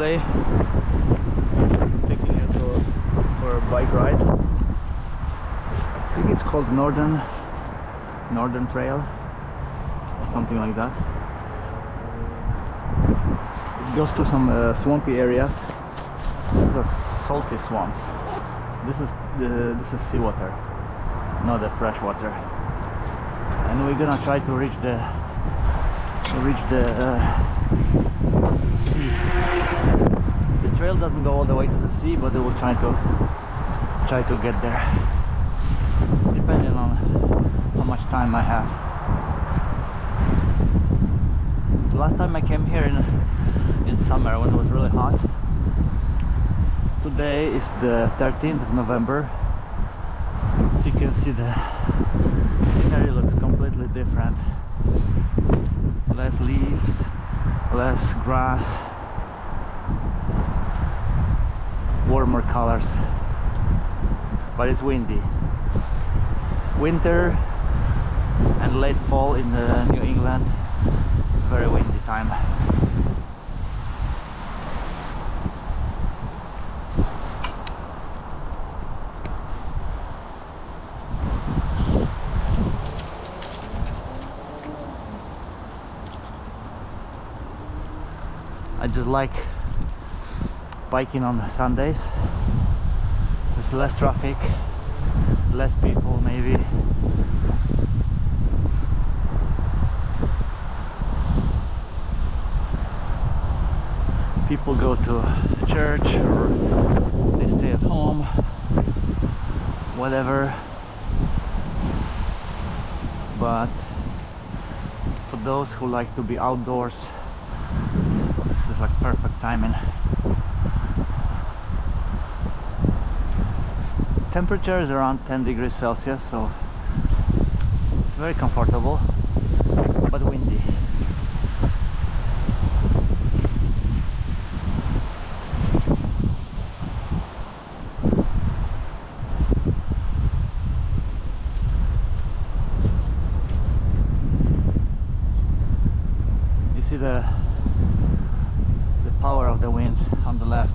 today. Taking you for a bike ride. I think it's called Northern Trail or something like that. It goes to some swampy areas. These are salty swamps. This is seawater, not the fresh water. And we're gonna try to reach the sea. The trail doesn't go all the way to the sea, but we will try to get there, depending on how much time I have. So last time I came here in summer when it was really hot. Today is the 13th of November. So you can see the scenery looks completely different. Less leaves, less grass, warmer colors, but it's windy. Winter and late fall in New England, very windy time. I just like biking on Sundays. There's less traffic, less people maybe. People go to church or they stay at home, whatever. But for those who like to be outdoors, this is like perfect timing. Temperature is around 10 degrees Celsius, so it's very comfortable, but windy. You see the power of the wind on the left.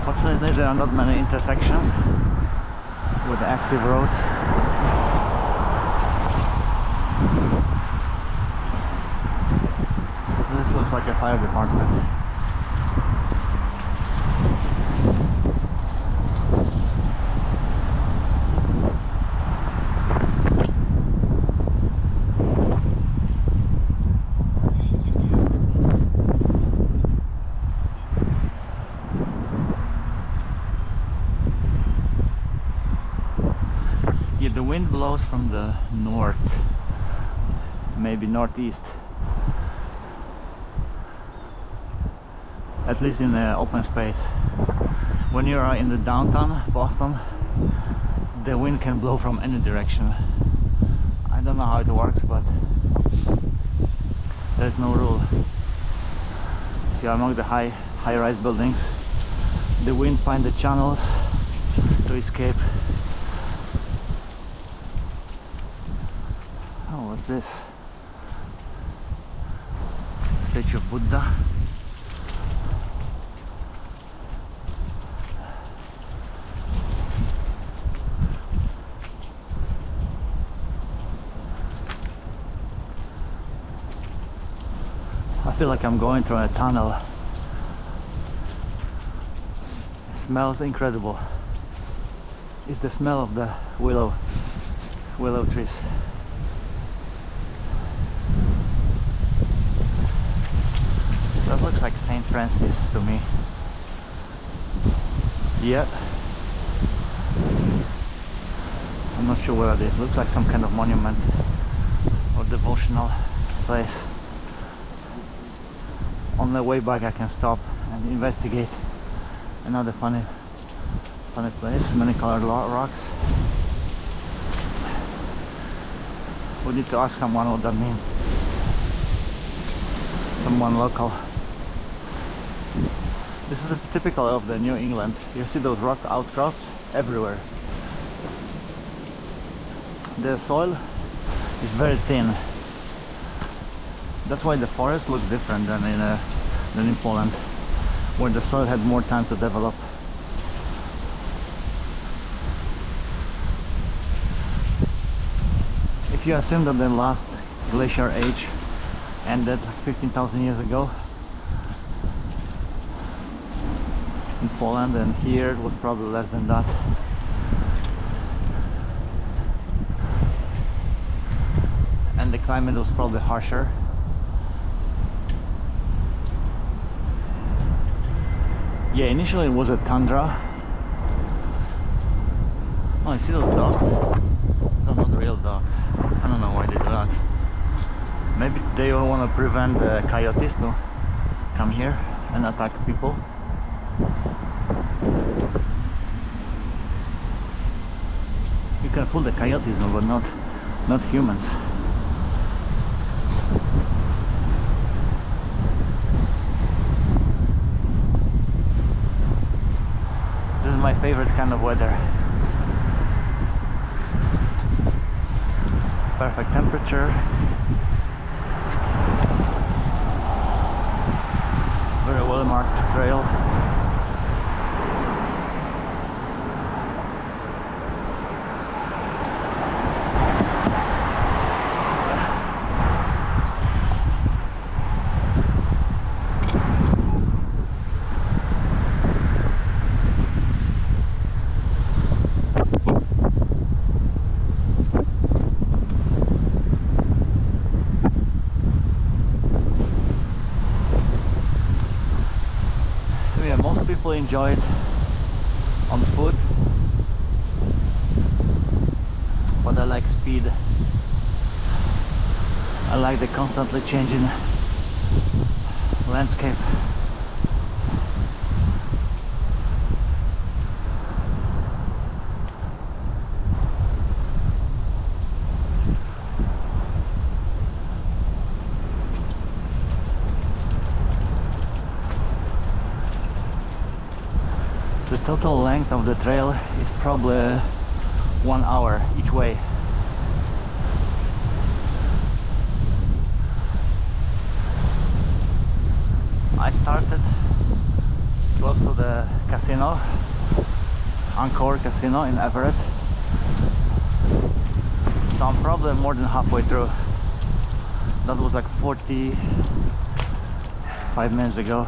Fortunately, there are not many intersections with active roads. This looks like a fire department. The wind blows from the north, maybe northeast, at least in the open space. When you are in the downtown Boston, the wind can blow from any direction. I don't know how it works, but there's no rule. If you're among the high-rise buildings, the wind finds the channels to escape. Oh, what's this? Statue of Buddha. I feel like I'm going through a tunnel. It smells incredible. It's the smell of the willow trees. That looks like St. Francis to me. Yeah. I'm not sure what it is. Looks like some kind of monument. Or devotional place. On the way back I can stop and investigate another funny place, many colored rocks. We need to ask someone what that means. Someone local. This is typical of the New England. You see those rock outcrops everywhere. The soil is very thin. That's why the forest looks different than in Poland, where the soil had more time to develop. If you assume that the last glacier age ended 15,000 years ago in Poland, and here it was probably less than that. And the climate was probably harsher. Yeah, initially it was a tundra. Oh, you see those dogs? Those are not real dogs. I don't know why they do that. Maybe they want to prevent the coyotes to come here and attack people. You can fool the coyotes, but not humans. This is my favorite kind of weather. Perfect temperature. Very well marked trail. Most people enjoy it on foot, but I like speed. I like the constantly changing landscape. The total length of the trail is probably 1 hour each way. I started close to the casino, Encore Casino in Everett, so I'm probably more than halfway through. That was like 45 minutes ago.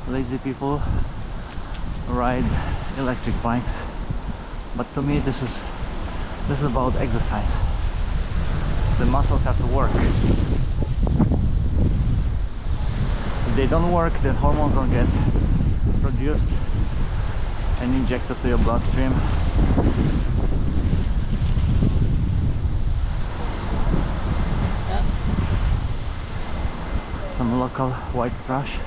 Lazy people ride electric bikes, but to me this is about exercise. The muscles have to work. If they don't work, then hormones don't get produced and injected to your bloodstream. Some local white trash.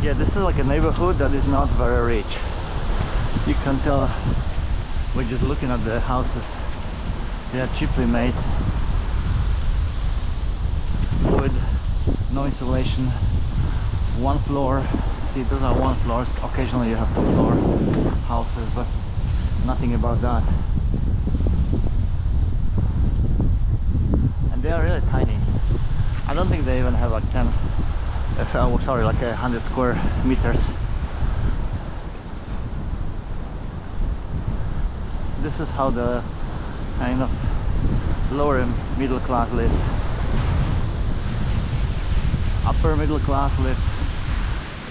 Yeah, this is like a neighborhood that is not very rich. You can tell we're just looking at the houses. They are cheaply made, wood, no insulation, one floor. See, those are one floors. Occasionally you have two floor houses, but nothing about that. And they are really tiny. I don't think they even have like 10, sorry, like 100 square meters. This is how the kind of lower middle class lives. Upper middle class lives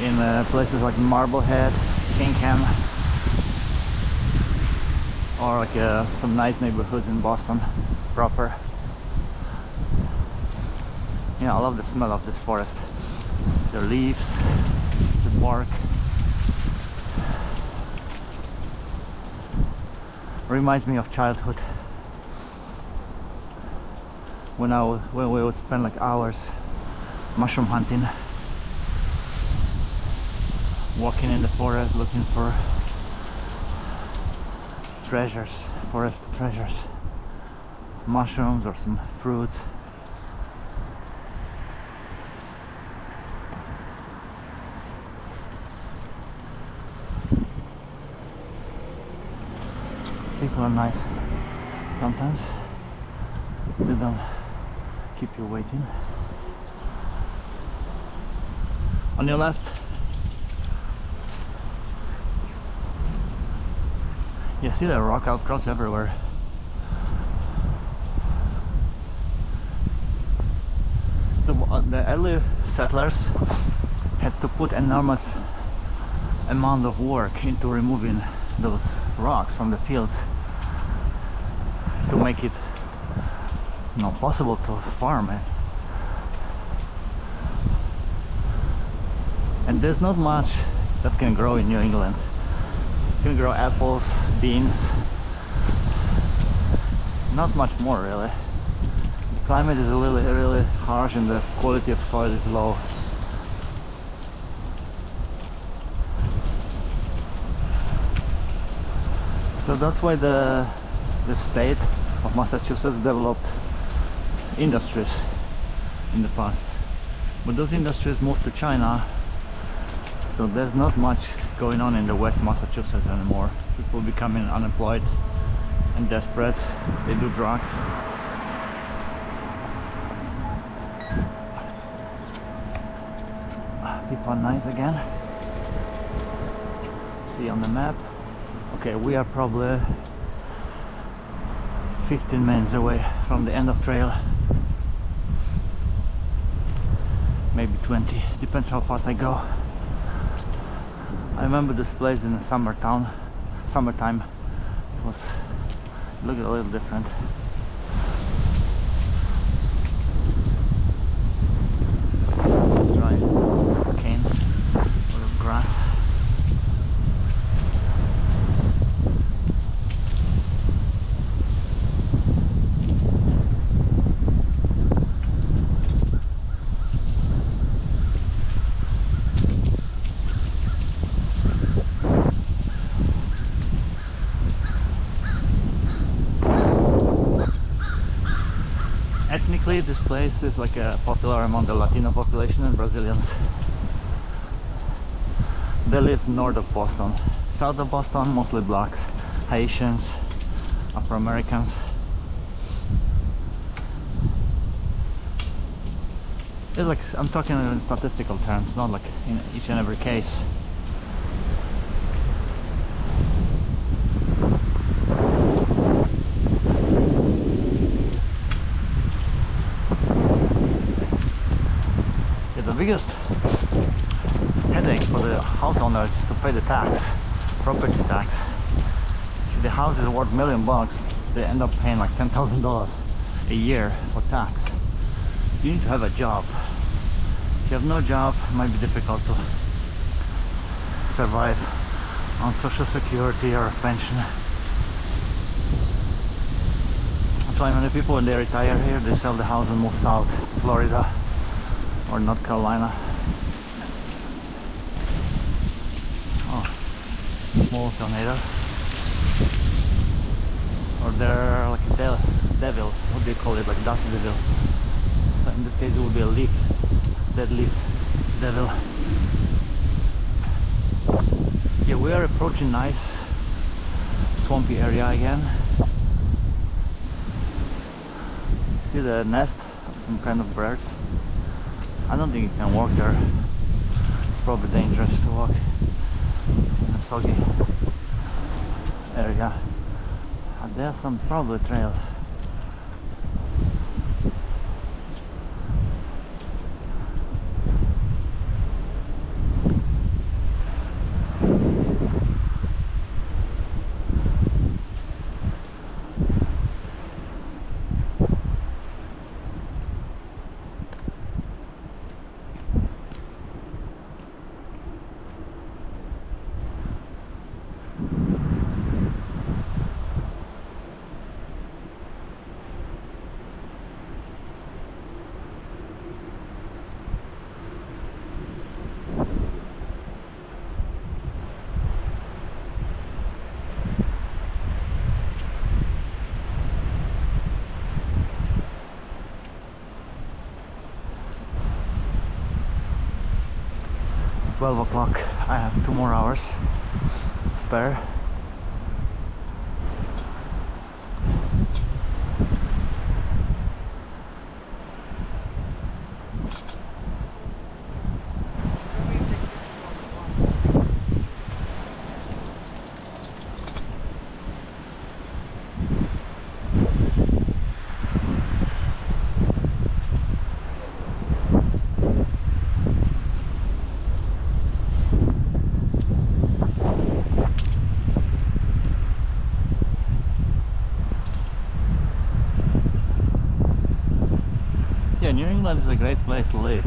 in places like Marblehead, Kingham, or like some nice neighborhoods in Boston proper. Yeah, I love the smell of this forest. The leaves, the bark. Reminds me of childhood. When we would spend like hours mushroom hunting, walking in the forest looking for treasures, forest treasures, mushrooms or some fruits. People are nice sometimes. They don't keep you waiting. On your left, you see the rock outcrops everywhere. So the early settlers had to put enormous amount of work into removing those rocks from the fields to make it possible to farm it. And there's not much that can grow in New England. You can grow apples, beans, not much more really. The climate is really harsh and the quality of soil is low. So that's why the state of Massachusetts developed industries in the past. But those industries moved to China, so there's not much going on in the West Massachusetts anymore. People becoming unemployed and desperate. They do drugs. People are nice again. See on the map. Okay, we are probably 15 minutes away from the end of trail. Maybe 20, depends how fast I go. I remember this place in the summertime. It looked a little different. Let's try cane or grass. Ethnically, this place is like popular among the Latino population and Brazilians. They live north of Boston. South of Boston, mostly blacks, Haitians, Afro-Americans. It's like, I'm talking in statistical terms, not like in each and every case. The biggest headache for the house owners is to pay the tax, property tax. If the house is worth $1 million, they end up paying like $10,000 a year for tax. You need to have a job. If you have no job, it might be difficult to survive on Social Security or a pension. That's why many people, when they retire here, they sell the house and move south to Florida or North Carolina. Oh, small tornado. Or they're like a devil, what do you call it, like dust devil. So in this case it would be a leaf, dead leaf devil. Yeah, we are approaching nice swampy area again. See the nest of some kind of birds. I don't think you can walk there. It's probably dangerous to walk in a soggy area. There are some probably trails. 12 o'clock. I have 2 more hours spare. Yeah, New England is a great place to live,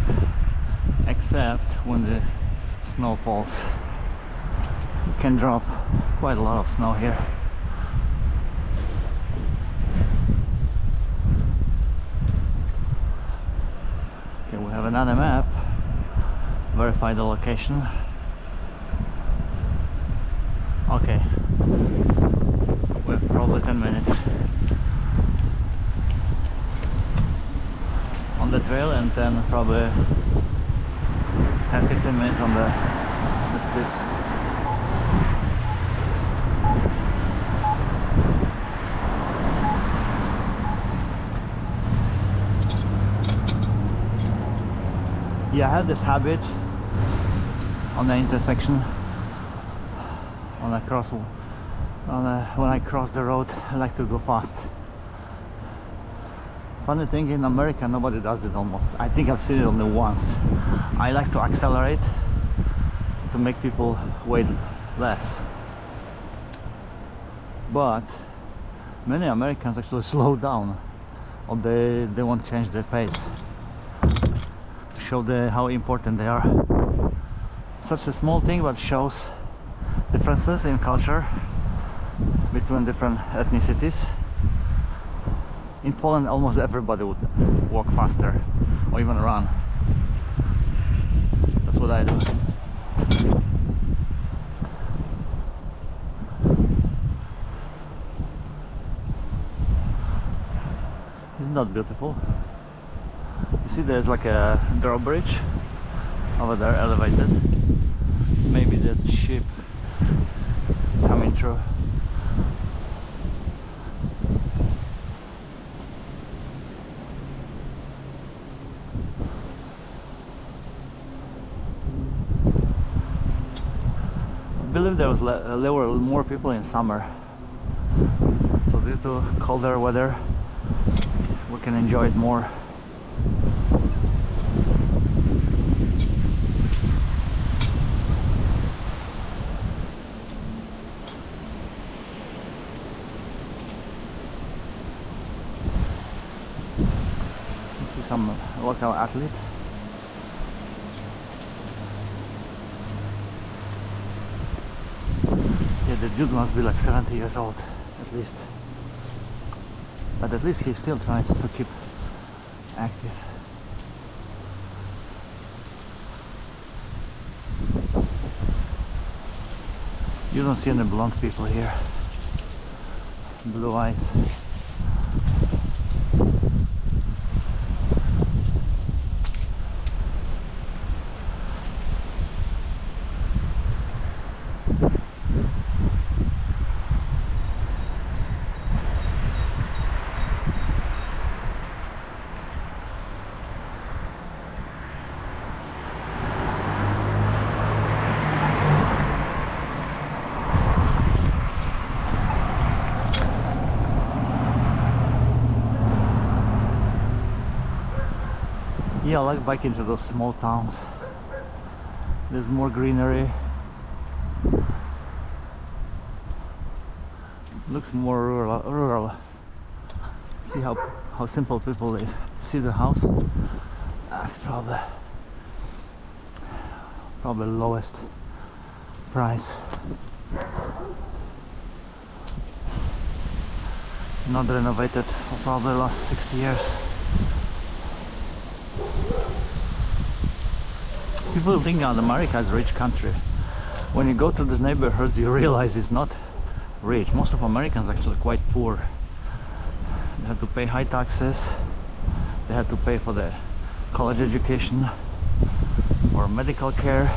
except when the snow falls. You can drop quite a lot of snow here. Okay, we have another map. Verify the location. Okay, we have probably 10 minutes on the trail, and then probably 10-15 minutes on the streets. Yeah, I have this habit on the intersection when I cross the road. I like to go fast. Funny thing, in America nobody does it almost. I think I've seen it only once. I like to accelerate to make people wait less, but many Americans actually slow down, or they won't change their pace to show how important they are. Such a small thing, but shows differences in culture between different ethnicities. In Poland, almost everybody would walk faster or even run. That's what I do. Isn't that beautiful? You see, there's like a drawbridge over there, elevated. Maybe there's a ship coming through. I believe there were more people in summer, so due to colder weather we can enjoy it more. See some local athlete. Yeah, the dude must be like 70 years old at least, but at least he still tries to keep active. You don't see any blonde people here. Blue eyes. Yeah, I like biking to those small towns. There's more greenery. It looks more rural. See how simple people live. See the house? That's probably lowest price. Not renovated for probably the last 60 years. People think that America is a rich country. When you go to these neighborhoods, you realize it's not rich. Most of Americans are actually quite poor. They have to pay high taxes. They have to pay for their college education or medical care.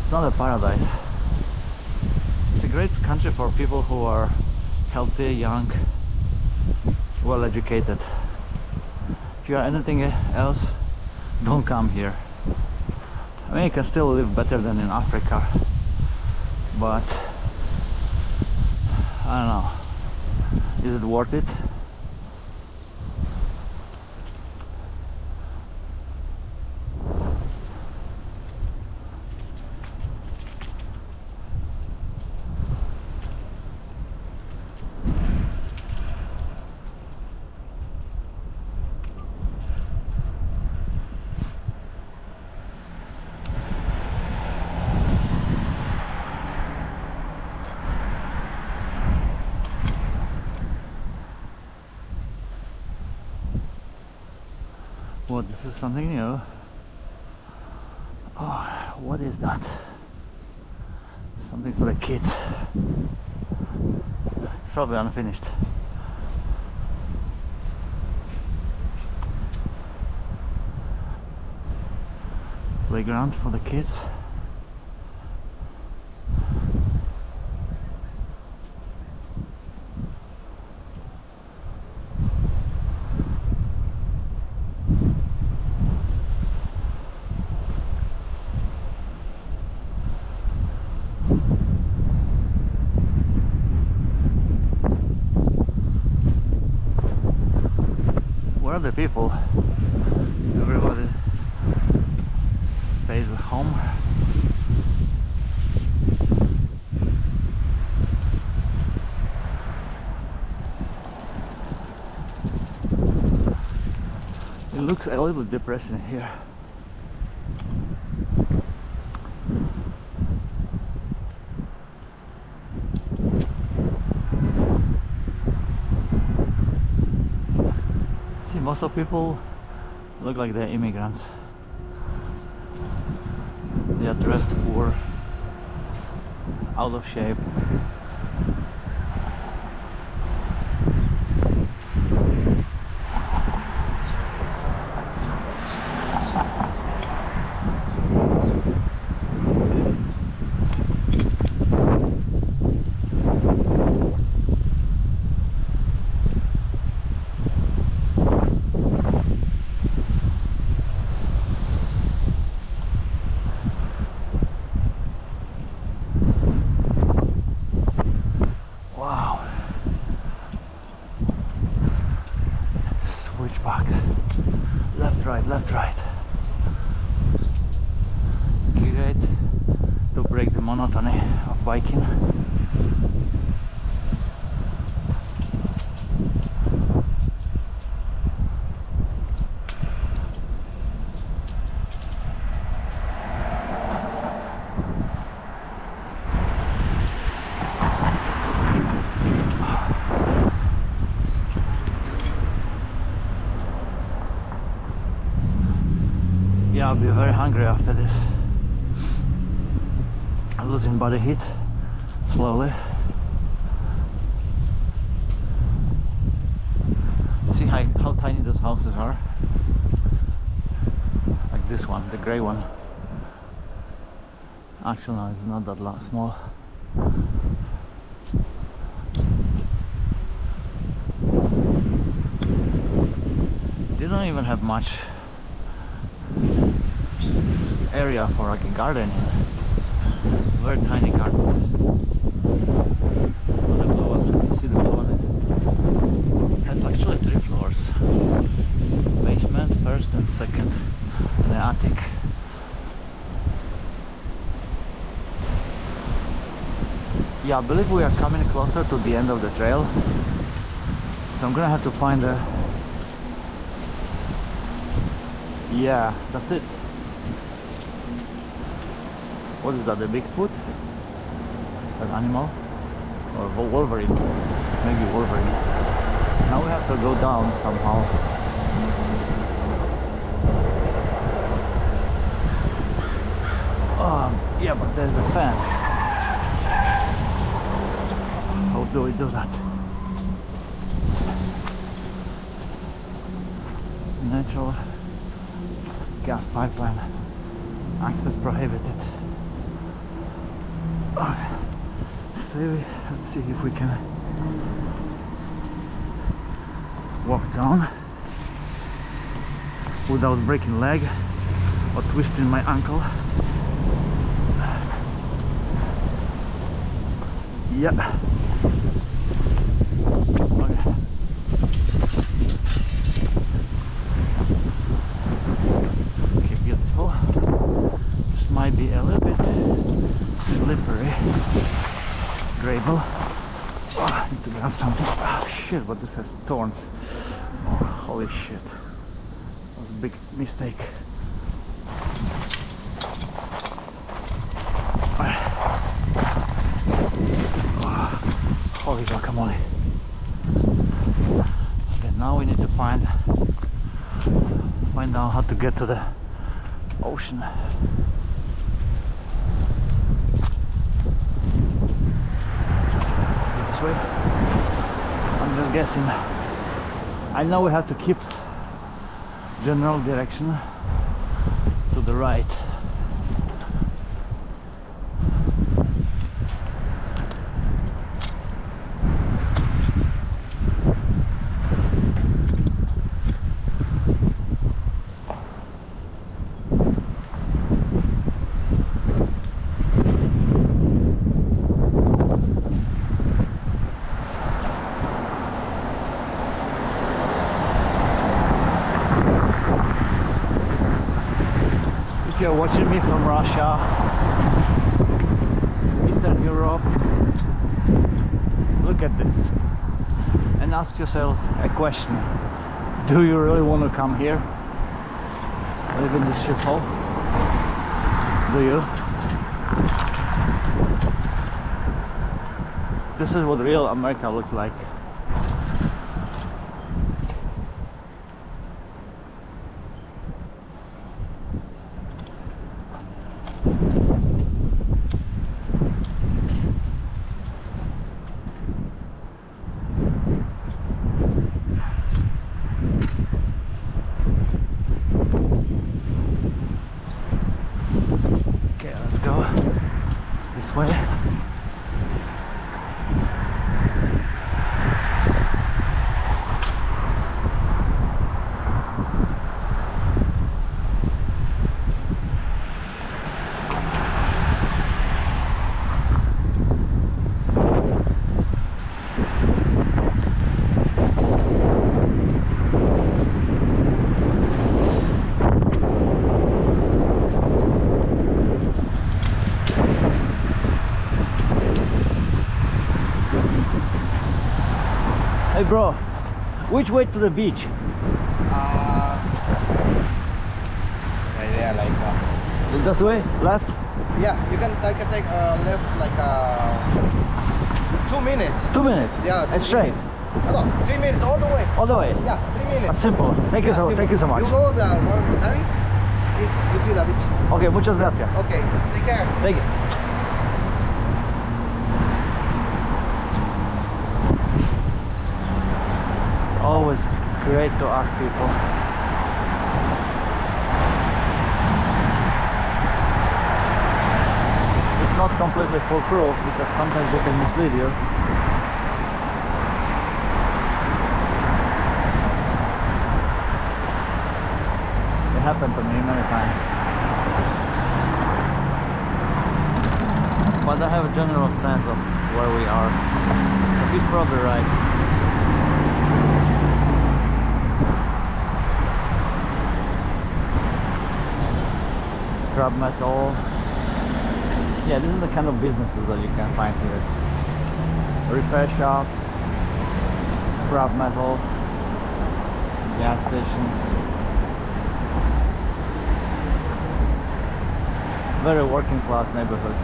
It's not a paradise. It's a great country for people who are healthy, young, well educated. If you are anything else, don't come here. I mean, you can still live better than in Africa, but I don't know, is it worth it? Well, this is something new. Oh, what is that? Something for the kids. It's probably unfinished. Playground for the kids. Where are the people? Everybody stays at home. It looks a little depressing here. See, most of people look like they're immigrants. They are dressed poor, out of shape. Wow. Switch backs. Left, right, left, right. Great to break the monotony of biking. Yeah, I'll be very hungry after this. I'm losing body heat slowly. See how tiny those houses are? Like this one, the grey one. Actually, no, it's not that small. They don't even have much area for like a garden here. Very tiny gardens. Oh, the blue one, you see the blue one has actually 3 floors. Basement, first and second, and an attic. Yeah, I believe we are coming closer to the end of the trail. So I'm gonna have to find a... Yeah, that's it. What is that, the Bigfoot? An animal? Or Wolverine? Maybe Wolverine. Now we have to go down somehow. Yeah, but there's a fence. How do we do that? Natural gas pipeline. Access prohibited. Let's see if we can walk down without breaking leg or twisting my ankle. Yeah. Okay. Okay, beautiful. This might be a little bit slippery. Gravel. Oh, I need to grab something. Oh shit, but this has thorns. Oh, holy shit. That was a big mistake. Holy guacamole. Okay, now we need to find out how to get to the ocean. This way? I'm just guessing. I know we have to keep general direction to the right. If you're watching me from Russia, Eastern Europe, look at this and ask yourself a question. Do you really want to come here? Live in this shithole? Do you? This is what real America looks like. This way. Hey bro, which way to the beach? Right there, like This way? Left? yeah, you can take left like 2 minutes. 2 minutes? Yeah, And straight? No, 3 minutes all the way. All the way? Yeah, 3 minutes. That's simple. Thank you so much. You go the ferry, you see the beach. Okay, muchas gracias. Okay, take care. Thank you. It's always great to ask people. It's not completely foolproof because sometimes they can mislead you. It happened to me many times. But I have a general sense of where we are. So he's probably right. Scrap metal. Yeah, this is the kind of businesses that you can find here. Repair shops, scrap metal, gas stations. Very working class neighborhood.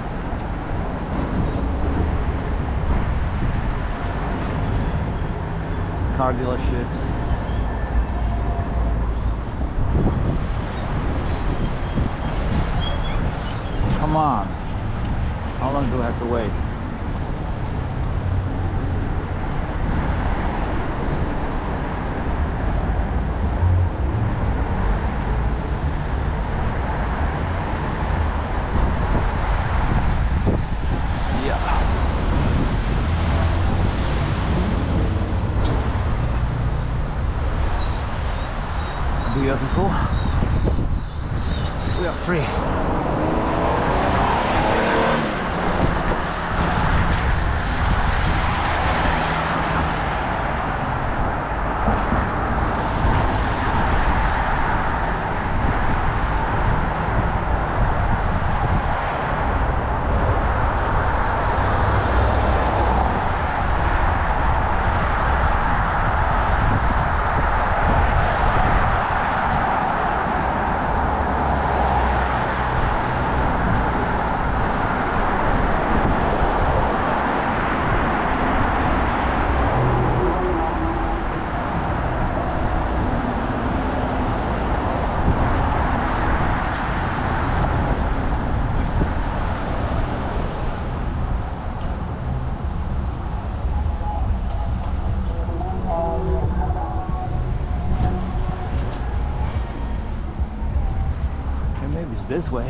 Car dealerships. Come on. How long do I have to wait? this way.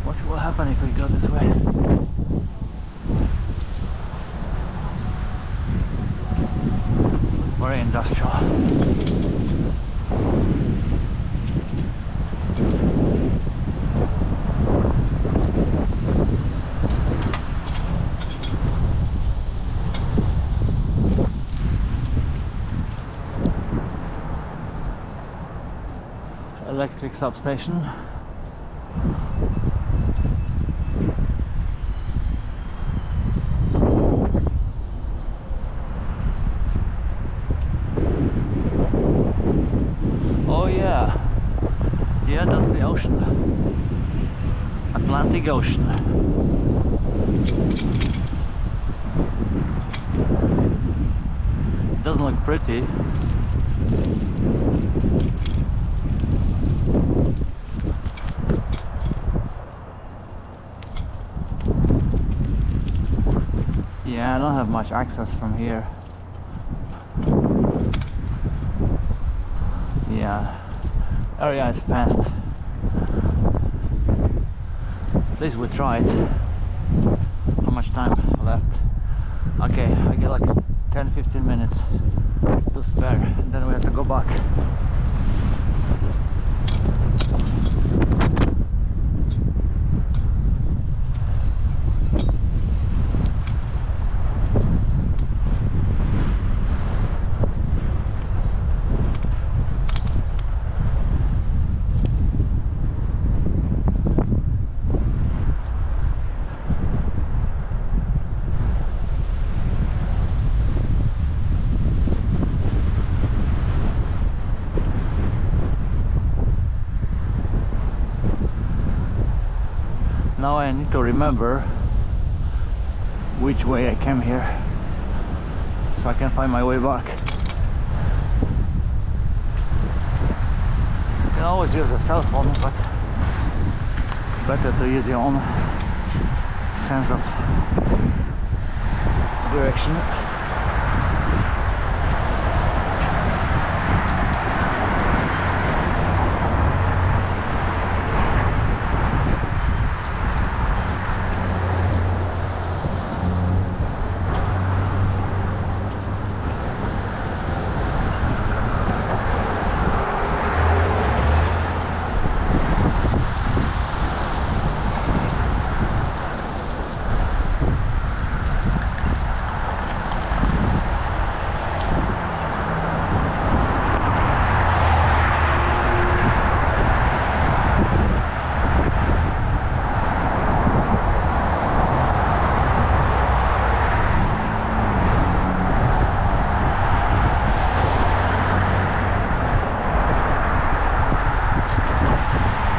What will happen if we go this way? Very industrial. Electric substation. Oh yeah, yeah, that's the ocean, Atlantic Ocean. It doesn't look pretty. Yeah, I don't have much access from here. Yeah, area is fast. At least we tried. How much time left? Okay, I get like 10-15 minutes to spare, and then we have to go back. Now I need to remember which way I came here, so I can find my way back. You can always use a cell phone, but better to use your own sense of direction.